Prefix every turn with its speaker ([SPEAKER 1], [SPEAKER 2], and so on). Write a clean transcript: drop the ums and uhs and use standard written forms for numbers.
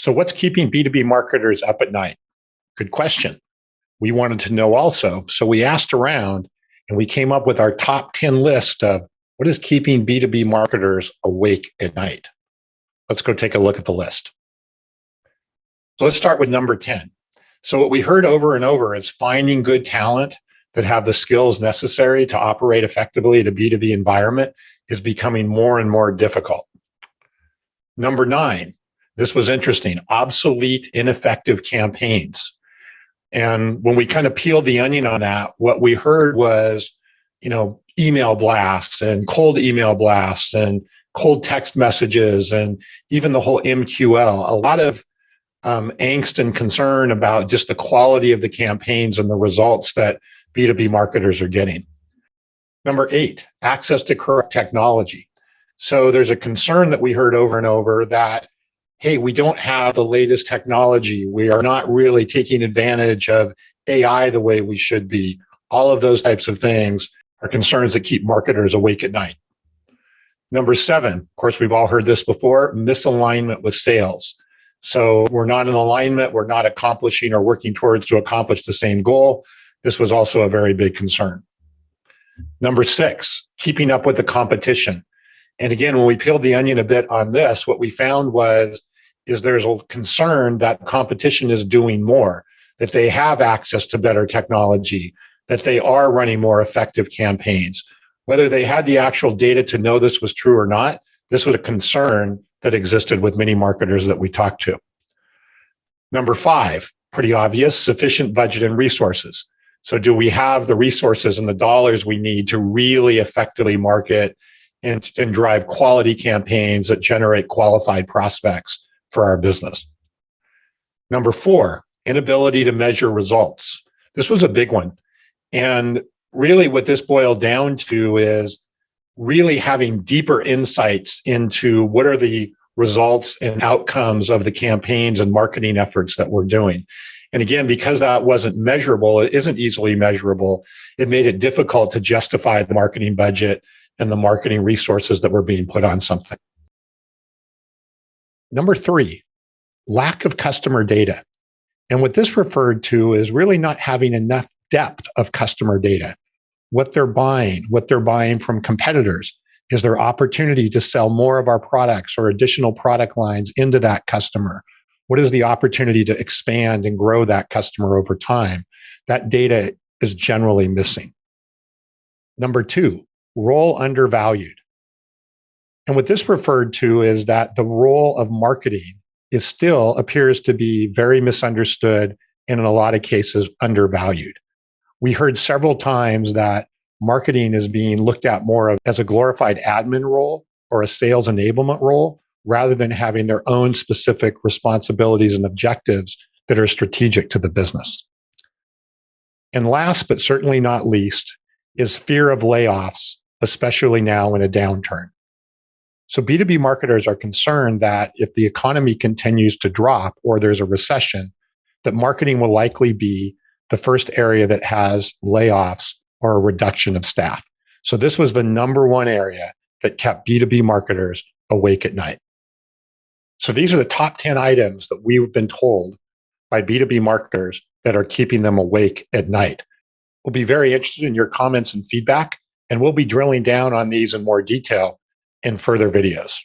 [SPEAKER 1] So what's keeping B2B marketers up at night? Good question. We wanted to know also. So we asked around and we came up with our top 10 list of what is keeping B2B marketers awake at night. Let's go take a look at the list. So let's start with number 10. So what we heard over and over is finding good talent that have the skills necessary to operate effectively in a B2B environment is becoming more and more difficult. Number 9, this was interesting, obsolete, ineffective campaigns. And when we kind of peeled the onion on that, what we heard was, email blasts and cold email blasts and cold text messages and even the whole MQL, a lot of angst and concern about just the quality of the campaigns and the results that B2B marketers are getting. Number 8, access to correct technology. So there's a concern that we heard over and over that, hey, we don't have the latest technology. We are not really taking advantage of AI the way we should be. All of those types of things are concerns that keep marketers awake at night. Number 7, of course, we've all heard this before, misalignment with sales. So we're not in alignment. We're not accomplishing or working towards to accomplish the same goal. This was also a very big concern. Number 6, keeping up with the competition. And again, when we peeled the onion a bit on this, what we found is there's a concern that competition is doing more, that they have access to better technology, that they are running more effective campaigns. Whether they had the actual data to know this was true or not, this was a concern that existed with many marketers that we talked to. Number 5, pretty obvious, sufficient budget and resources. So do we have the resources and the dollars we need to really effectively market and drive quality campaigns that generate qualified prospects for our business? Number 4, inability to measure results. This was a big one. And really what this boiled down to is really having deeper insights into what are the results and outcomes of the campaigns and marketing efforts that we're doing. And again, because that wasn't measurable, it isn't easily measurable, it made it difficult to justify the marketing budget and the marketing resources that were being put on something. Number 3, lack of customer data. And what this referred to is really not having enough depth of customer data. What they're buying from competitors. Is there opportunity to sell more of our products or additional product lines into that customer? What is the opportunity to expand and grow that customer over time? That data is generally missing. Number 2, role undervalued. And what this referred to is that the role of marketing still appears to be very misunderstood and in a lot of cases undervalued. We heard several times that marketing is being looked at more as a glorified admin role or a sales enablement role rather than having their own specific responsibilities and objectives that are strategic to the business. And last, but certainly not least, is fear of layoffs, especially now in a downturn. So B2B marketers are concerned that if the economy continues to drop or there's a recession, that marketing will likely be the first area that has layoffs or a reduction of staff. So this was the number one area that kept B2B marketers awake at night. So these are the top 10 items that we've been told by B2B marketers that are keeping them awake at night. We'll be very interested in your comments and feedback, and we'll be drilling down on these in more detail in further videos.